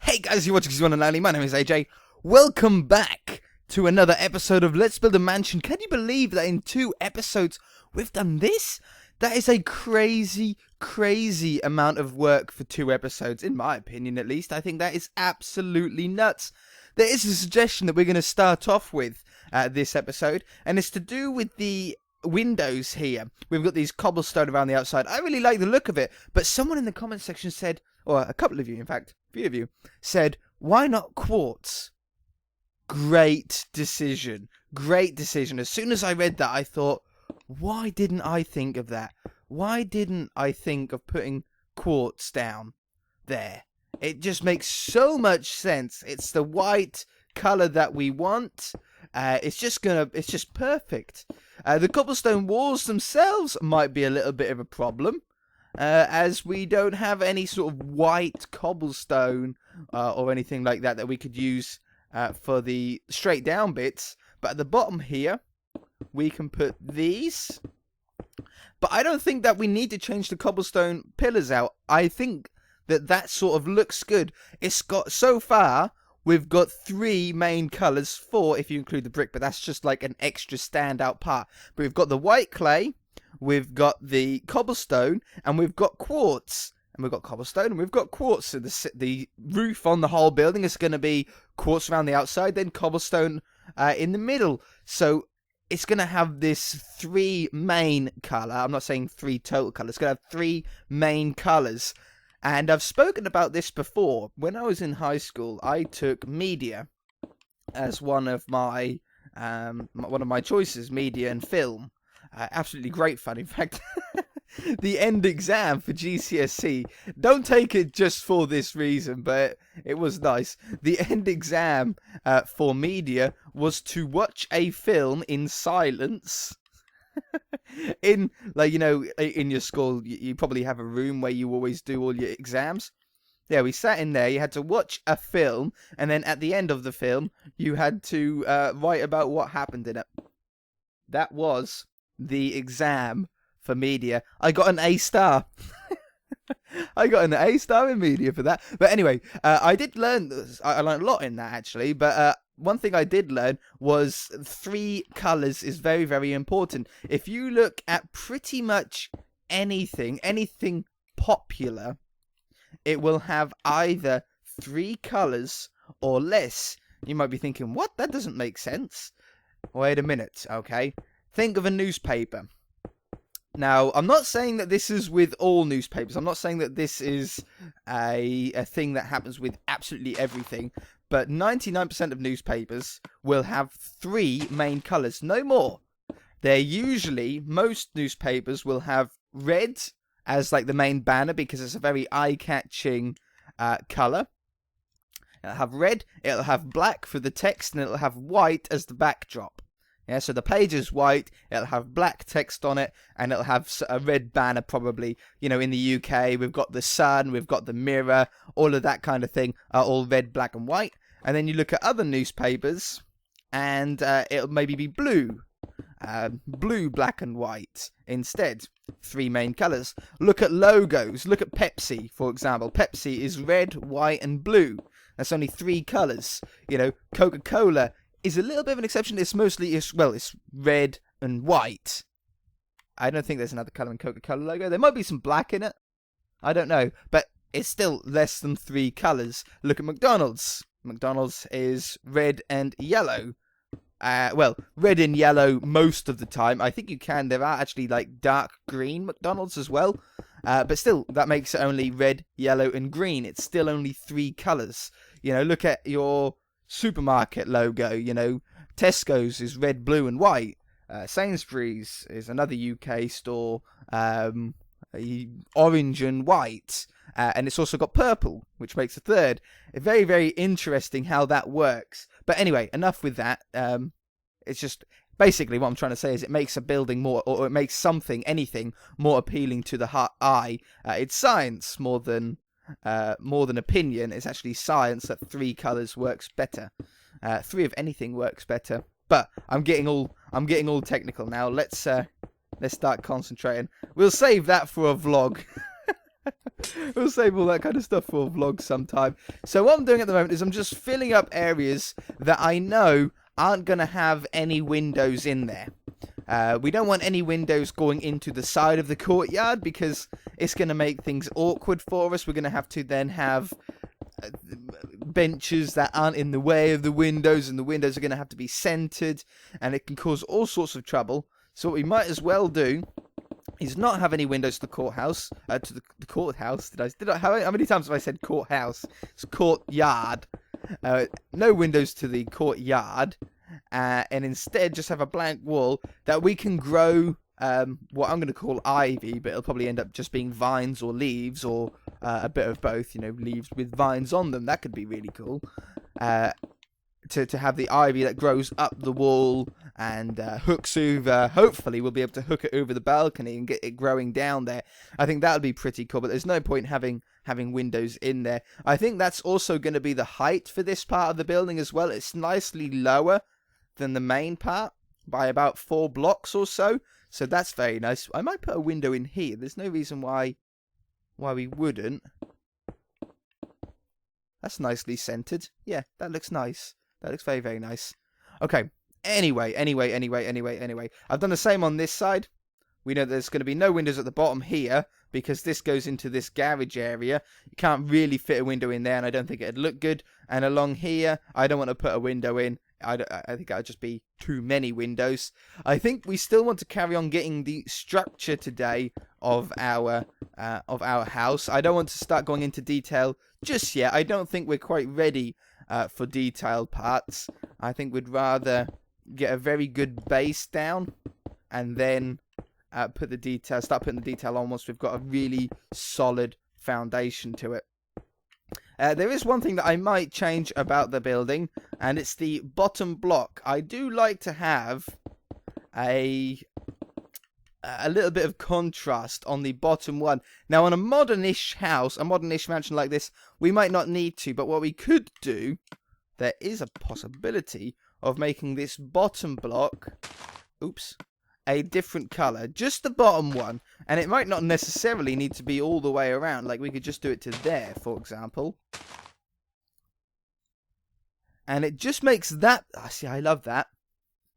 Hey guys, you're watching One and Only. My name is AJ. Welcome back to another episode of Let's Build a Mansion. Can you believe that in 2 episodes we've done this? That is a crazy amount of work for 2 episodes, in my opinion at least. I think that is absolutely nuts. There is a suggestion that we're going to start off with this episode, and it's to do with the windows here. We've got these cobblestone around the outside. I really like the look of it, but someone in the comment section said, or a couple of you in fact, a few of you, said, why not quartz? Great decision. Great decision. As soon as I read that, I thought, why didn't I think of that? Why didn't I think of putting quartz down there? It just makes so much sense. It's the white color that we want. It's just perfect. The cobblestone walls themselves might be a little bit of a problem, as we don't have any sort of white cobblestone or anything like that we could use for the straight down bits. But at the bottom here, we can put these. But I don't think that we need to change the cobblestone pillars out. I think that sort of looks good. It's got, so far, we've got 3 main colours, 4 if you include the brick, but that's just like an extra standout part. But we've got the white clay, we've got the cobblestone, and we've got quartz. And we've got cobblestone, and we've got quartz. So the roof on the whole building is going to be quartz around the outside, then cobblestone in the middle. So it's going to have this 3 main colour. I'm not saying 3 total colours. It's going to have 3 main colours. And I've spoken about this before. When I was in high school, I took media as one of my choices, media and film. Absolutely great fun. In fact, the end exam for GCSE, don't take it just for this reason, but it was nice. The end exam for media was to watch a film in silence. In, like, you know, in your school, you probably have a room where you always do all your exams. Yeah, we sat in there, you had to watch a film, and then at the end of the film, you had to write about what happened in it. That was the exam for media. I got an A star. I got an A star in media for that. But anyway, I did learn, I learned a lot in that actually, but one thing I did learn was 3 colours is very important. If you look at pretty much anything popular, it will have either 3 colours or less. You might be thinking, what? That doesn't make sense. Wait a minute, okay? Think of a newspaper. Now, I'm not saying that this is with all newspapers. I'm not saying that this is a thing that happens with absolutely everything. But 99% of newspapers will have 3 main colours, no more. Most newspapers will have red as like the main banner because it's a very eye-catching colour. It'll have red, it'll have black for the text, and it'll have white as the backdrop. Yeah, so the page is white, it'll have black text on it, and it'll have a red banner probably. You know, in the UK, we've got the sun, we've got the mirror, all of that kind of thing are all red, black, and white. And then you look at other newspapers, and it'll maybe be blue. Blue, black, and white instead. 3 main colours. Look at logos. Look at Pepsi, for example. Pepsi is red, white, and blue. That's only 3 colours. You know, Coca-Cola is a little bit of an exception. It's red and white. I don't think there's another colour in Coca-Cola logo. There might be some black in it. I don't know. But it's still less than 3 colours. Look at McDonald's. McDonald's is red and yellow. Red and yellow most of the time. I think there are actually like dark green McDonald's as well. But still, that makes it only red, yellow, and green. It's still only 3 colours. You know, look at your supermarket logo. You know, Tesco's is red, blue, and white. Sainsbury's is another UK store, orange and white. And it's also got purple, which makes a 3rd. Very interesting how that works. But anyway, enough with that. It's just basically what I'm trying to say is it makes a building more, or it makes anything more appealing to the eye. It's science more than opinion. It's actually science that 3 colours works better. 3 of anything works better. But I'm getting all technical now. Let's start concentrating. We'll save that for a vlog. We'll save all that kind of stuff for vlogs sometime. So what I'm doing at the moment is I'm just filling up areas that I know aren't going to have any windows in there. We don't want any windows going into the side of the courtyard because it's going to make things awkward for us. We're going to have to then have benches that aren't in the way of the windows, and the windows are going to have to be centered, and it can cause all sorts of trouble. So what we might as well do is not have any windows to the courthouse, to the courthouse. How many times have I said courthouse? It's courtyard. No windows to the courtyard, and instead just have a blank wall that we can grow what I'm going to call ivy, but it'll probably end up just being vines or leaves, or a bit of both, you know, leaves with vines on them. That could be really cool. To have the ivy that grows up the wall and hooks over. Hopefully we'll be able to hook it over the balcony and get it growing down there. I think that would be pretty cool, but there's no point having windows in there. I think that's also going to be the height for this part of the building as well. It's nicely lower than the main part by about 4 blocks or so. So that's very nice. I might put a window in here. There's no reason why we wouldn't. That's nicely centered. Yeah, that looks nice. That looks very, very nice. Okay. Anyway. I've done the same on this side. We know there's going to be no windows at the bottom here because this goes into this garage area. You can't really fit a window in there, and I don't think it'd look good. And along here, I don't want to put a window in. I think that would just be too many windows. I think we still want to carry on getting the structure today of our house. I don't want to start going into detail just yet. I don't think we're quite ready for detailed parts. I think we'd rather get a very good base down and then start putting the detail on once we've got a really solid foundation to it. There is one thing that I might change about the building, and it's the bottom block. I do like to have a little bit of contrast on the bottom one. Now, on a modern-ish house, a modern-ish mansion like this, we might not need to, but what we could do, there is a possibility of making this bottom block, a different colour, just the bottom one, and it might not necessarily need to be all the way around. Like, we could just do it to there, for example, and it just makes that, see, I love that.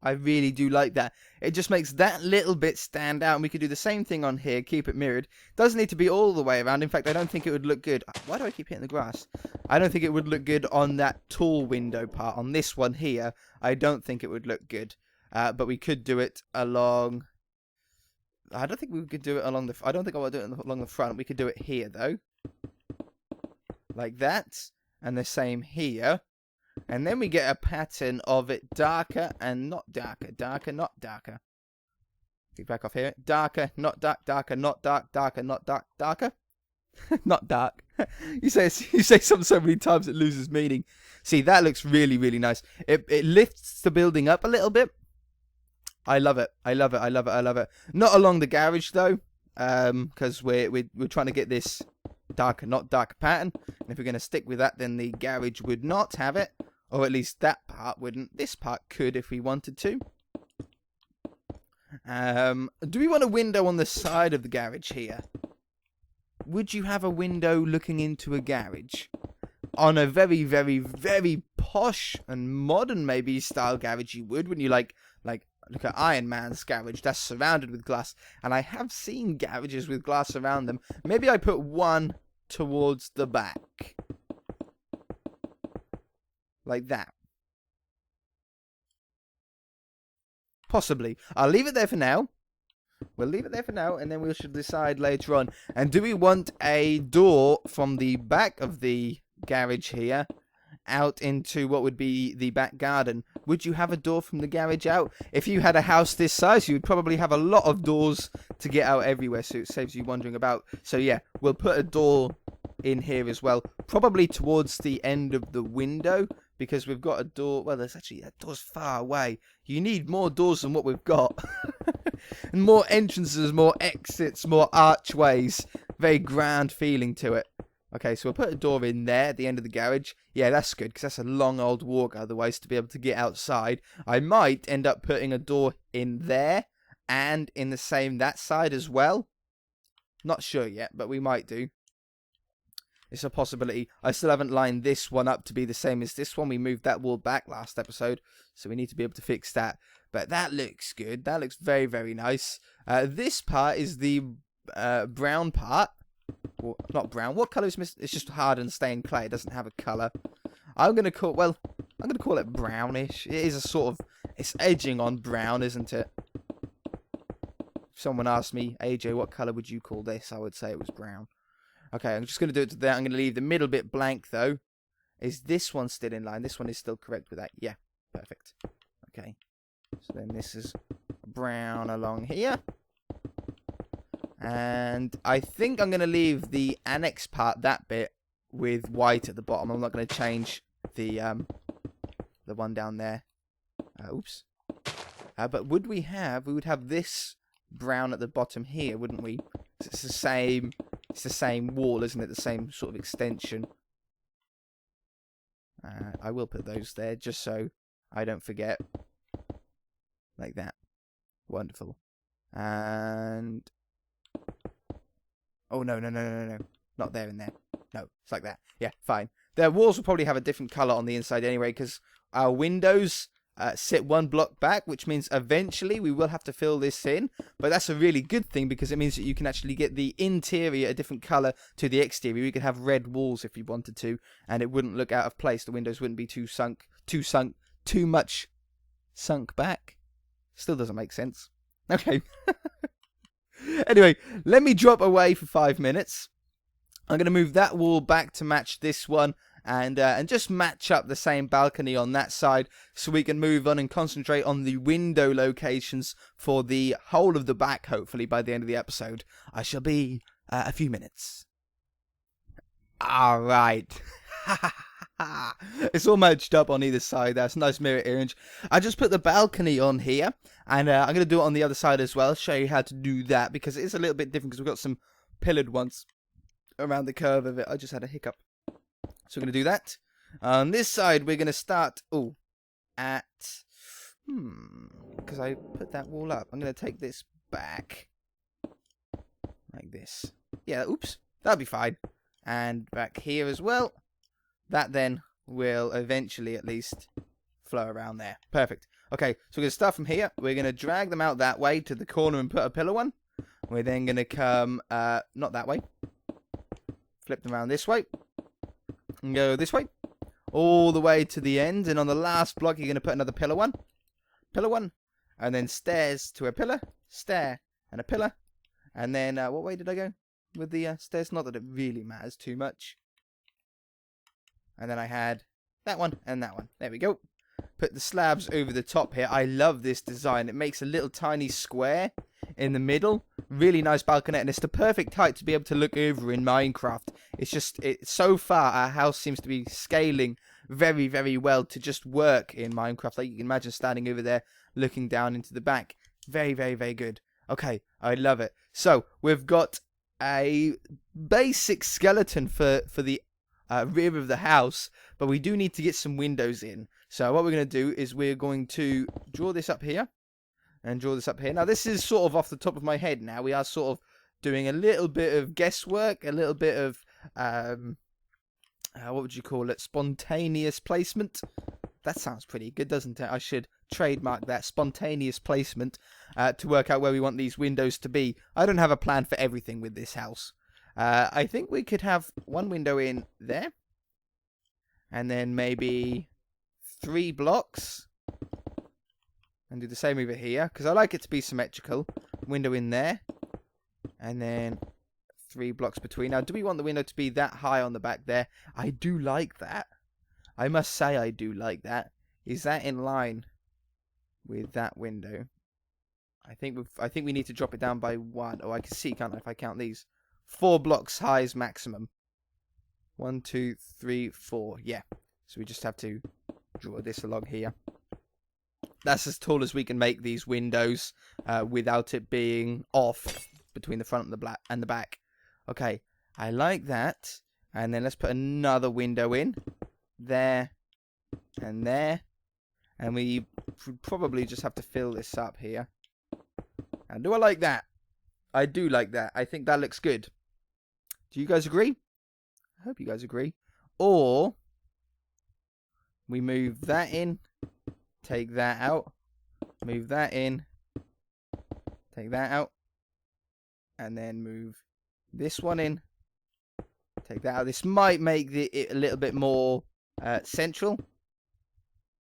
I really do like that. It just makes that little bit stand out, and we could do the same thing on here, keep it mirrored. Doesn't need to be all the way around. In fact, I don't think it would look good. Why do I keep hitting the grass? I don't think it would look good on that tall window part. On this one here, I don't think it would look good. But we could do it along... I don't think we could do it along the... I don't think I want to do it along the front. We could do it here, though. Like that. And the same here. And then we get a pattern of it darker and not darker. Darker, not darker. Get back off here. Darker, not dark. Darker, not dark. Darker, not dark. Darker? Not dark. You say something so many times it loses meaning. See, that looks really, really nice. It lifts the building up a little bit. I love it. I love it. Not along the garage though, because we're trying to get this darker, not dark pattern. And if we're going to stick with that, then the garage would not have it, or at least that part wouldn't. This part could if we wanted to. Do we want a window on the side of the garage here? Would you have a window looking into a garage? On a very, very, very posh and modern maybe style garage, you would, wouldn't you? Like look at Iron Man's garage. That's surrounded with glass, and I have seen garages with glass around them. Maybe I put one towards the back, like that. Possibly. I'll leave it there for now. We'll leave it there for now, and then we should decide later on. And do we want a door from the back of the garage here out into what would be the back garden? Would you have a door from the garage out? If you had a house this size, you would probably have a lot of doors to get out everywhere, so it saves you wandering about. So yeah, we'll put a door in here as well, probably towards the end of the window, because we've got a door. Well, there's actually, that door's far away. You need more doors than what we've got. And more entrances, more exits, more archways. Very grand feeling to it. Okay, so we'll put a door in there at the end of the garage. Yeah, that's good, because that's a long old walk otherwise to be able to get outside. I might end up putting a door in there and in the same that side as well. Not sure yet, but we might do. It's a possibility. I still haven't lined this one up to be the same as this one. We moved that wall back last episode, so we need to be able to fix that. But that looks good. That looks very, very nice. This part is the brown part. Well, not brown. What colour is missing? It's just hardened stained clay. It doesn't have a colour. I'm going to call it brownish. It is a sort of... It's edging on brown, isn't it? If someone asked me, AJ, what colour would you call this? I would say it was brown. Okay, I'm just going to do it to that. I'm going to leave the middle bit blank, though. Is this one still in line? This one is still correct with that. Yeah, perfect. Okay. So then this is brown along here. And I think I'm going to leave the annex part, that bit, with white at the bottom. I'm not going to change the one down there. Oops. But would we would have this brown at the bottom here, wouldn't we? It's the same wall, isn't it? The same sort of extension. I will put those there just so I don't forget. Like that. Wonderful. And... Oh, no. Not there and there. No, it's like that. Yeah, fine. Their walls will probably have a different colour on the inside anyway, because our windows sit one block back, which means eventually we will have to fill this in. But that's a really good thing, because it means that you can actually get the interior a different colour to the exterior. We could have red walls if you wanted to, and it wouldn't look out of place. The windows wouldn't be too much sunk back. Still doesn't make sense. Okay. Anyway, let me drop away for 5 minutes. I'm going to move that wall back to match this one, and just match up the same balcony on that side, so we can move on and concentrate on the window locations for the whole of the back, hopefully, by the end of the episode. I shall be a few minutes. Alright. It's all matched up on either side. That's a nice mirror image. I just put the balcony on here, and I'm going to do it on the other side as well, show you how to do that, because it is a little bit different, because we've got some pillared ones around the curve of it. I just had a hiccup. So we're going to do that. On this side, we're going to start, because I put that wall up. I'm going to take this back, like this. Yeah, oops, that'll be fine. And back here as well. That then will eventually at least flow around there. Perfect. Okay, so we're going to start from here. We're going to drag them out that way to the corner and put a pillar one. We're then going to come, not that way. Flip them around this way. And go this way. All the way to the end. And on the last block, you're going to put another pillar one. Pillar one. And then stairs to a pillar. Stair and a pillar. And then, what way did I go with the stairs? Not that it really matters too much. And then I had that one and that one. There we go. Put the slabs over the top here. I love this design. It makes a little tiny square in the middle. Really nice balcony. And it's the perfect height to be able to look over in Minecraft. It's just, so far, our house seems to be scaling very, very well to just work in Minecraft. Like you can imagine standing over there, looking down into the back. Very, very, very good. Okay, I love it. So, we've got a basic skeleton for the rear of the house, but we do need to get some windows in. So what we're going to do is we're going to draw this up here and draw this up here. Now this is sort of off the top of my head now. We are sort of doing a little bit of guesswork, a little bit of what would you call it, spontaneous placement. That sounds pretty good, doesn't it? I should trademark that, spontaneous placement, to work out where we want these windows to be. I don't have a plan for everything with this house. I think we could have one window in there. And then maybe 3 blocks. And do the same over here. Because I like it to be symmetrical. Window in there. And then 3 blocks between. Now, do we want the window to be that high on the back there? I do like that. I must say I do like that. Is that in line with that window? I think we need to drop it down by 1. Oh, I can see, can't I, if I count these? 4 blocks high is maximum. 1, 2, 3, 4. Yeah. So we just have to draw this along here. That's as tall as we can make these windows without it being off between the front and the back. Okay. I like that. And then let's put another window in. There. And there. And we probably just have to fill this up here. And do I like that? I do like that. I think that looks good. Do you guys agree? I hope you guys agree. Or we move that in, take that out, move that in, take that out, and then move this one in, take that out. This might make it a little bit more central.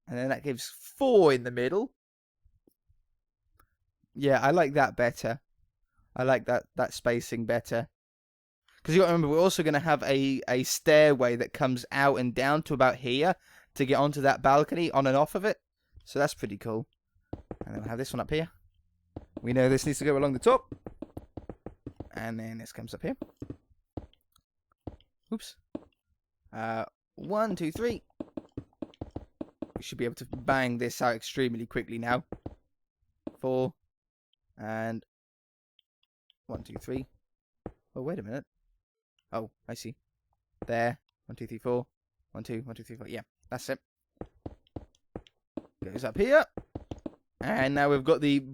And then that gives 4 in the middle. Yeah, I like that better. I like that spacing better. Because you got to remember, we're also going to have a stairway that comes out and down to about here to get onto that balcony on and off of it. So that's pretty cool. And then we'll have this one up here. We know this needs to go along the top. And then this comes up here. Oops. 1, 2, 3. We should be able to bang this out extremely quickly now. 4. And 1, 2, 3. Oh, wait a minute. Oh, I see. There. 1, 2, 3, 4. 1, 2, 1, 2, 3, 4. Yeah, that's it. Goes up here. And now we've got the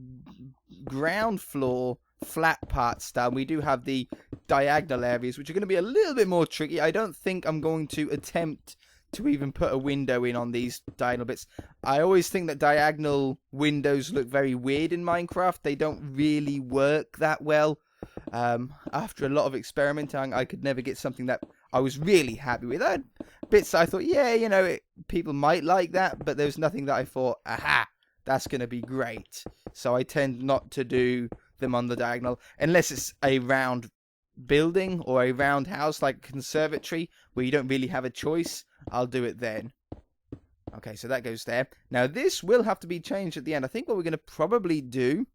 ground floor flat parts done. We do have the diagonal areas, which are going to be a little bit more tricky. I don't think I'm going to attempt to even put a window in on these diagonal bits. I always think that diagonal windows look very weird in Minecraft. They don't really work that well. After a lot of experimenting, I could never get something that I was really happy with. I had bits I thought, yeah, you know, people might like that, but there was nothing that I thought, aha, that's going to be great. So I tend not to do them on the diagonal, unless it's a round building or a round house like a conservatory where you don't really have a choice. I'll do it then. Okay, so that goes there. Now this will have to be changed at the end. I think what we're going to probably do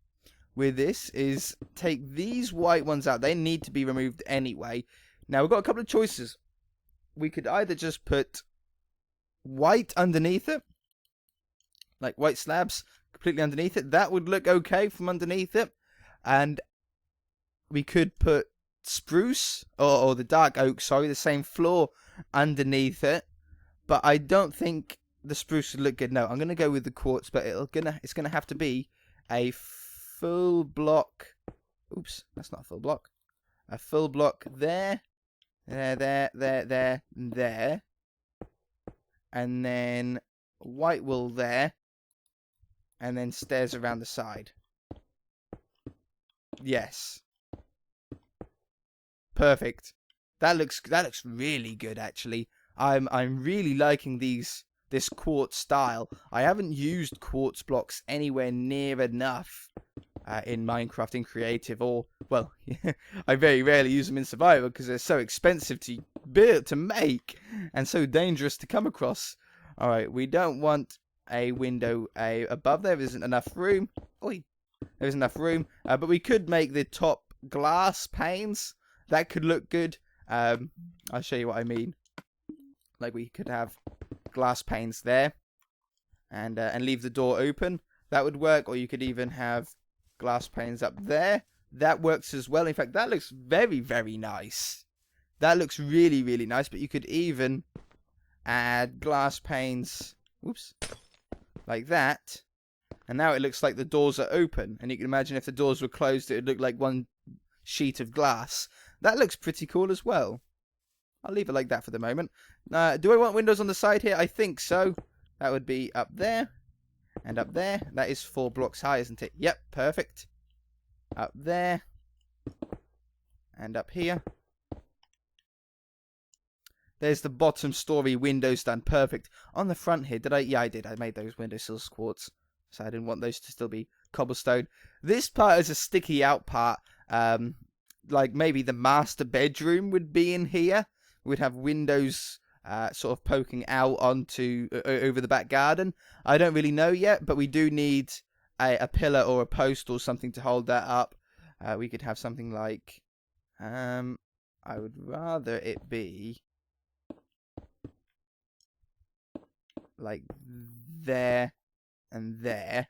with this is take these white ones out. They need to be removed anyway. Now we've got a couple of choices. We could either just put white underneath it, like white slabs completely underneath it. That would look okay from underneath it. And we could put spruce or the dark oak, sorry, the same floor underneath it. But I don't think the spruce would look good. No, I'm gonna go with the quartz, but it's gonna have to be a full block. Oops, that's not a full block. A full block there, there, and then white wool there, and then stairs around the side. Yes. Perfect. That looks really good actually. I'm really liking this quartz style. I haven't used quartz blocks anywhere near enough in Minecraft in creative, or well, I very rarely use them in survival because they're so expensive to build, to make, and so dangerous to come across. All right, we don't want a window above there. There isn't enough room. Oi. There isn't enough room, but we could make the top glass panes. That could look good. I'll show you what I mean. Like we could have glass panes there, and leave the door open. That would work. Or you could even have glass panes up there. That works as well. In fact, that looks very, very nice. That looks really, really nice. But you could even add glass panes. Oops, like that. And now it looks like the doors are open. And you can imagine if the doors were closed, it would look like one sheet of glass. That looks pretty cool as well. I'll leave it like that for the moment. Do I want windows on the side here? I think so. That would be up there. And up there. That is 4 blocks high, isn't it? Yep, perfect. Up there. And up here. There's the bottom story windows done. Perfect. On the front here, did I? Yeah, I did. I made those windowsills quartz. So I didn't want those to still be cobblestone. This part is a sticky out part. Like maybe the master bedroom would be in here. We'd have windows sort of poking out onto over the back garden. I don't really know yet, but we do need a pillar or a post or something to hold that up. We could have something like I would rather it be like there and there,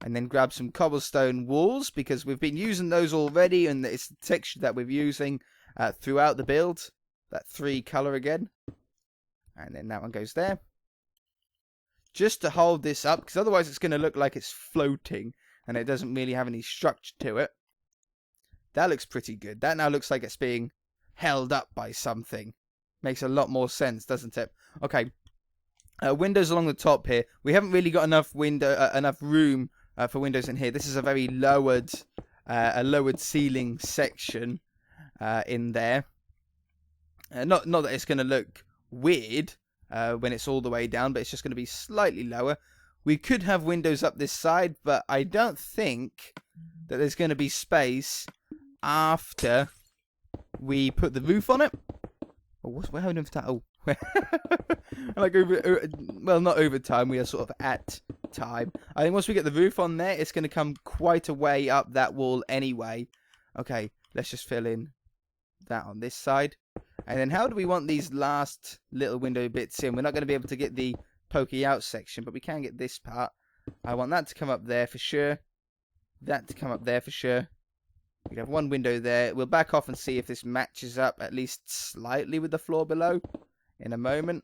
and then grab some cobblestone walls because we've been using those already, and it's the texture that we're using throughout the build. That 3 color again, and then that one goes there, just to hold this up, because otherwise it's going to look like it's floating and it doesn't really have any structure to it. That looks pretty good. That now looks like it's being held up by something. Makes a lot more sense, doesn't it? Okay. Windows along the top here. We haven't really got enough room for windows in here. This is a very lowered ceiling section in there. Not that it's going to look weird when it's all the way down, but it's just going to be slightly lower. We could have windows up this side, but I don't think that there's going to be space after we put the roof on it. Oh, we're having time. Oh, like well, not over time. We are sort of at time. I think once we get the roof on there, it's going to come quite a way up that wall anyway. Okay, let's just fill in that on this side. And then how do we want these last little window bits in? We're not going to be able to get the pokey out section, but we can get this part. I want that to come up there for sure. That to come up there for sure. We have one window there. We'll back off and see if this matches up at least slightly with the floor below in a moment.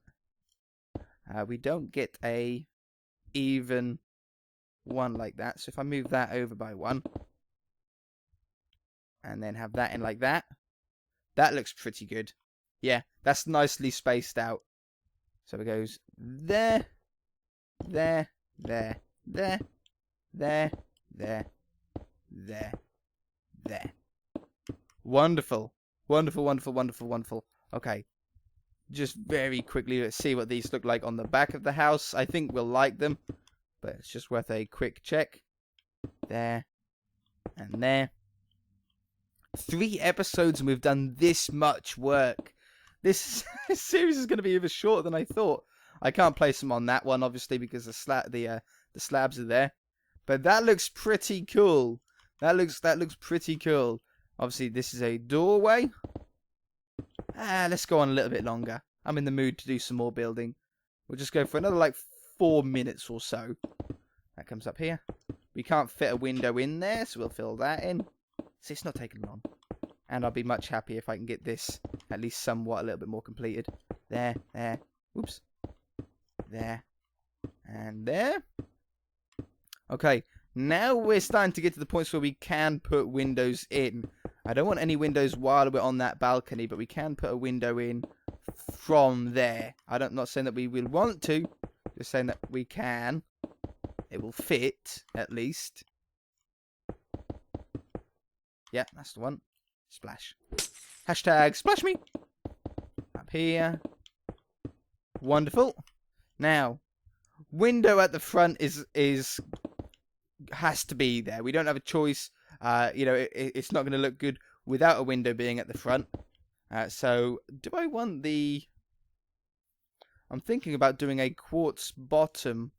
We don't get a even one like that. So if I move that over by one and then have that in like that, that looks pretty good. Yeah, that's nicely spaced out. So it goes there, there, there, there, there, there, there, there. Wonderful. Wonderful, wonderful, wonderful, wonderful. Okay. Just very quickly, let's see what these look like on the back of the house. I think we'll like them, but it's just worth a quick check. There. And there. 3 episodes and we've done this much work. This series is going to be even shorter than I thought. I can't place them on that one, obviously, because the slabs are there. But that looks pretty cool. That looks pretty cool. Obviously, this is a doorway. Let's go on a little bit longer. I'm in the mood to do some more building. We'll just go for another, like, 4 minutes or so. That comes up here. We can't fit a window in there, so we'll fill that in. See, it's not taking long. And I'll be much happier if I can get this at least somewhat a little bit more completed. There, there. Oops. There. And there. Okay. Now we're starting to get to the points where we can put windows in. I don't want any windows while we're on that balcony, but we can put a window in from there. I'm not saying that we will want to. Just saying that we can. It will fit, at least. Yeah, that's the one. Splash. Hashtag splash me. Up here. Wonderful. Now, window at the front has to be there. We don't have a choice. It's not going to look good without a window being at the front. So, do I want the... I'm thinking about doing a quartz bottom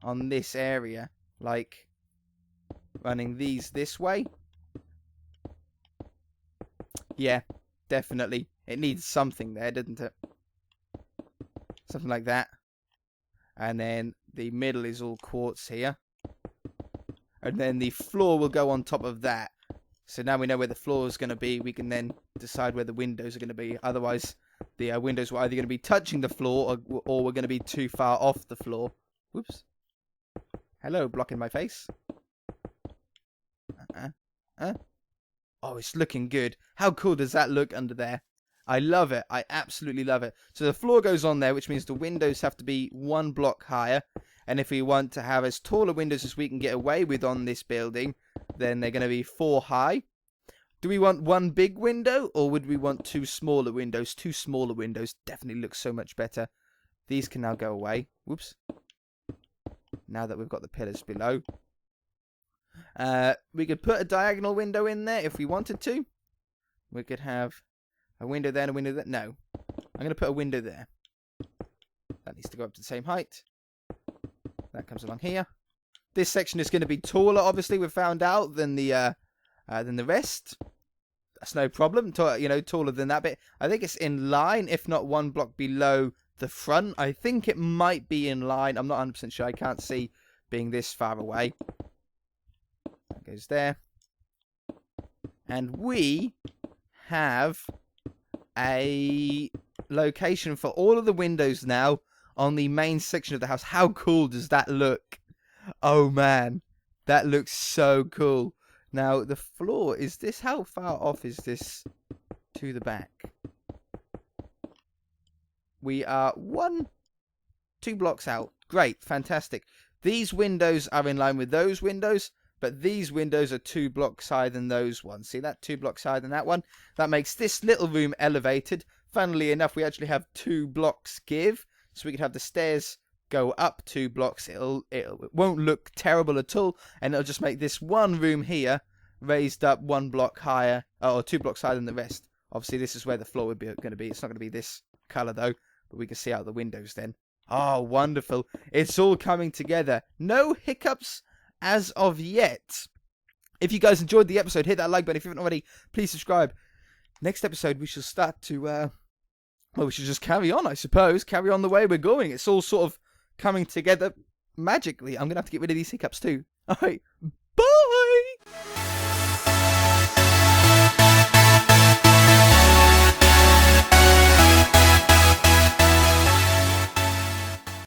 on this area. Like, running these this way. Yeah, definitely. It needs something there, doesn't it? Something like that. And then the middle is all quartz here. And then the floor will go on top of that. So now we know where the floor is going to be. We can then decide where the windows are going to be. Otherwise, the windows were either going to be touching the floor or we're going to be too far off the floor. Whoops. Hello, blocking my face. Oh, it's looking good. How cool does that look under there? I love it. I absolutely love it. So the floor goes on there, which means the windows have to be 1 block higher. And if we want to have as taller windows as we can get away with on this building, then they're going to be 4 high. Do we want 1 big window, or would we want 2 smaller windows? 2 smaller windows definitely look so much better. These can now go away. Whoops. Now that we've got the pillars below. We could put a diagonal window in there if we wanted to. We could have a window there and a window there. No. I'm going to put a window there. That needs to go up to the same height. That comes along here. This section is going to be taller, obviously, we've found out, than the rest. That's no problem. Taller than that bit. I think it's in line, if not 1 block below the front. I think it might be in line. I'm not 100% sure. I can't see being this far away. That goes there. And we have a location for all of the windows now on the main section of the house. How cool does that look? Oh man, that looks so cool. Now the floor, is this, how far off is this to the back? We are 2 blocks out. Great, fantastic. These windows are in line with those windows, but these windows are 2 blocks higher than those ones. See that? 2 blocks higher than that one. That makes this little room elevated. Funnily enough, we actually have 2 blocks give, so we could have the stairs go up 2 blocks. It won't look terrible at all, and it'll just make this one room here raised up 1 block higher, or 2 blocks higher than the rest. Obviously, this is where the floor would be going to be. It's not going to be this color though, but we can see out the windows then. Oh, wonderful. It's all coming together. No hiccups as of yet. If you guys enjoyed the episode, hit that like button. If you haven't already, please subscribe. Next episode, we shall start to, well, we should just carry on, I suppose. Carry on the way we're going. It's all sort of coming together magically. I'm going to have to get rid of these hiccups too. All right,